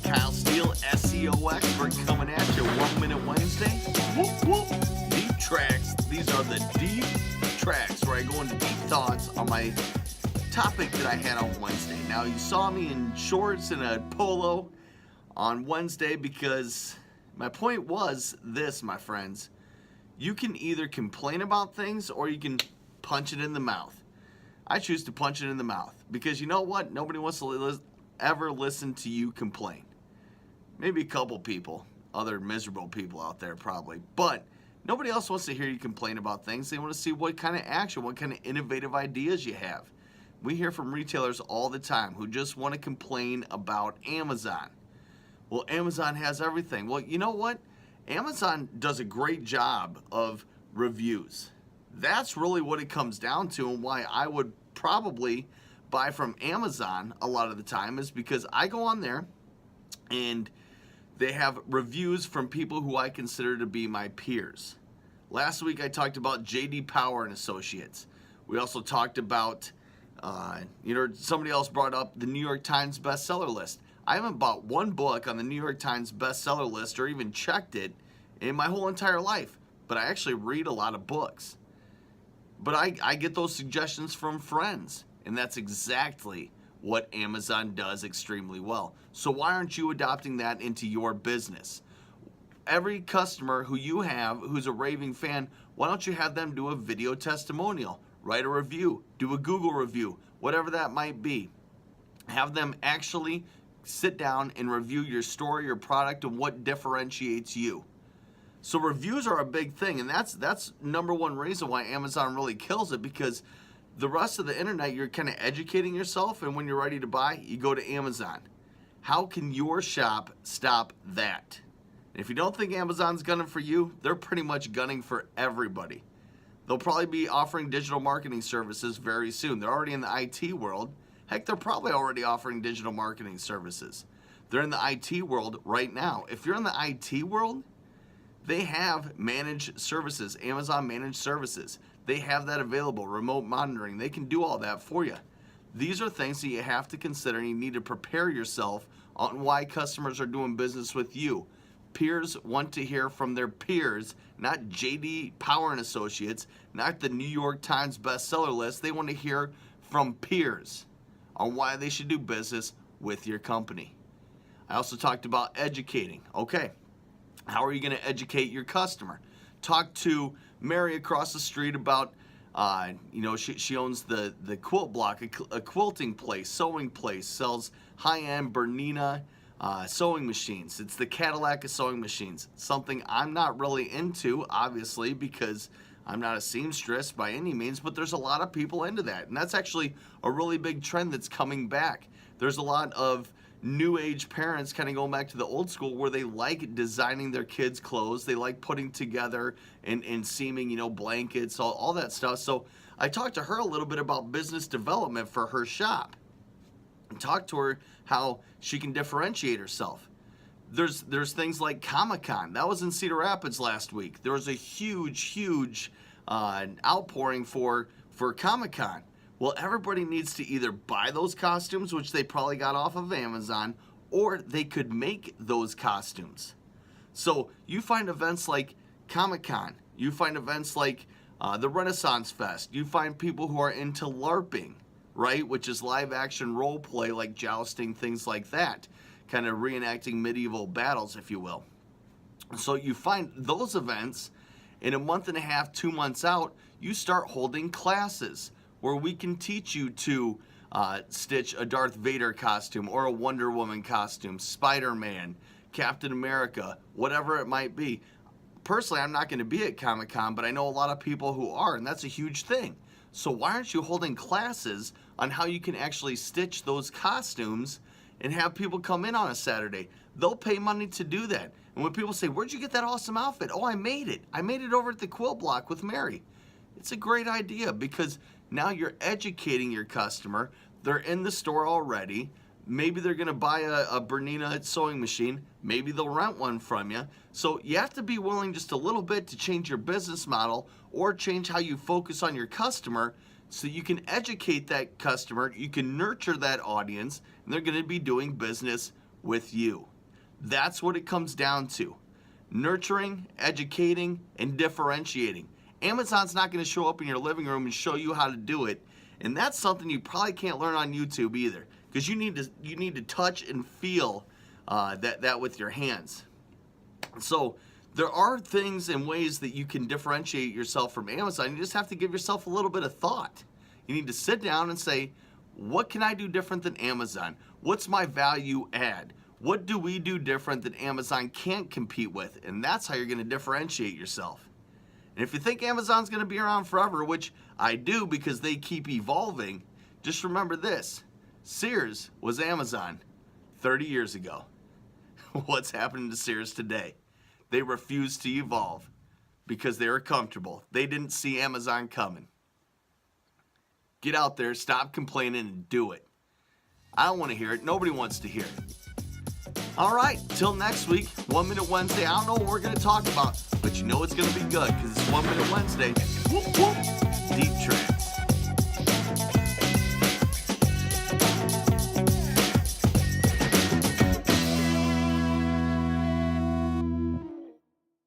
Kyle Steele, SEO expert, coming at you 1 Minute Wednesday. Whoop, whoop. Deep tracks. These are the deep tracks where I go into deep thoughts on my topic that I had on Wednesday. Now, you saw me in shorts and a polo on Wednesday because my point was this, my friends. You can either complain about things or you can punch it in the mouth. I choose to punch it in the mouth because you know what? Nobody wants to ever listen to you complain. Maybe a couple people, other miserable people out there probably, but nobody else wants to hear you complain about things. They want to see what kind of action, what kind of innovative ideas you have. We hear from retailers all the time who just want to complain about Amazon. Well, Amazon has everything. Well, you know what? Amazon does a great job of reviews. That's really what it comes down to, and why I would probably buy from Amazon a lot of the time is because I go on there and they have reviews from people who I consider to be my peers. Last week I talked about J.D. Power and Associates. We also talked about, somebody else brought up the New York Times bestseller list. I haven't bought one book on the New York Times bestseller list or even checked it in my whole entire life, but I actually read a lot of books. But I get those suggestions from friends, and that's exactly what Amazon does extremely well. So why aren't you adopting that into your business? Every customer who you have who's a raving fan, why don't you have them do a video testimonial, write a review, do a Google review, whatever that might be. Have them actually sit down and review your store, your product, and what differentiates you. So reviews are a big thing, and that's number one reason why Amazon really kills it, because the rest of the internet, you're kind of educating yourself, and when you're ready to buy, you go to Amazon. How can your shop stop that? And if you don't think Amazon's gunning for you, they're pretty much gunning for everybody. They'll probably be offering digital marketing services very soon. They're already in the IT world. Heck, they're probably already offering digital marketing services. They're in the IT world right now. If you're in the IT world, they have managed services, Amazon managed services. They have that available, remote monitoring. They can do all that for you. These are things that you have to consider, and you need to prepare yourself on why customers are doing business with you. Peers want to hear from their peers, not J.D. Power and Associates, not the New York Times bestseller list. They want to hear from peers on why they should do business with your company. I also talked about educating. Okay. How are you going to educate your customer? Talk to Mary across the street about, she owns the Quilt Block, a quilting place, sewing place, sells high-end Bernina sewing machines. It's the Cadillac of sewing machines. Something I'm not really into, obviously, because I'm not a seamstress by any means, but there's a lot of people into that. And that's actually a really big trend that's coming back. There's a lot of new age parents kind of going back to the old school where they like designing their kids' clothes. They like putting together and seaming, blankets, all that stuff. So I talked to her a little bit about business development for her shop and talked to her how she can differentiate herself. There's things like Comic-Con. That was in Cedar Rapids last week. There was a huge outpouring for Comic-Con. Well, everybody needs to either buy those costumes, which they probably got off of Amazon, or they could make those costumes. So you find events like Comic-Con, you find events like the Renaissance Fest, you find people who are into LARPing, right, which is live action role play like jousting, things like that, kind of reenacting medieval battles, if you will. So you find those events in a month and a half, 2 months out, you start holding classes where we can teach you to stitch a Darth Vader costume or a Wonder Woman costume, Spider-Man, Captain America, whatever it might be. Personally, I'm not going to be at Comic-Con, but I know a lot of people who are, and that's a huge thing. So why aren't you holding classes on how you can actually stitch those costumes and have people come in on a Saturday? They'll pay money to do that. And when people say, where'd you get that awesome outfit? Oh, I made it. I made it over at the Quilt Block with Mary. It's a great idea because now you're educating your customer. They're in the store already. Maybe they're going to buy a Bernina sewing machine. Maybe they'll rent one from you. So you have to be willing just a little bit to change your business model or change how you focus on your customer so you can educate that customer, you can nurture that audience, and they're going to be doing business with you. That's what it comes down to. Nurturing, educating, and differentiating. Amazon's not going to show up in your living room and show you how to do it. And that's something you probably can't learn on YouTube either, because you need to touch and feel that with your hands. So there are things and ways that you can differentiate yourself from Amazon. You just have to give yourself a little bit of thought. You need to sit down and say, what can I do different than Amazon? What's my value add? What do we do different that Amazon can't compete with? And that's how you're going to differentiate yourself. And if you think Amazon's going to be around forever, which I do because they keep evolving, just remember this. Sears was Amazon 30 years ago. What's happening to Sears today? They refused to evolve because they were comfortable. They didn't see Amazon coming. Get out there, stop complaining, and do it. I don't want to hear it. Nobody wants to hear it. All right, till next week, 1 Minute Wednesday. I don't know what we're going to talk about, but you know it's going to be good because it's 1 Minute Wednesday. Whoop, whoop. Deep Tracks.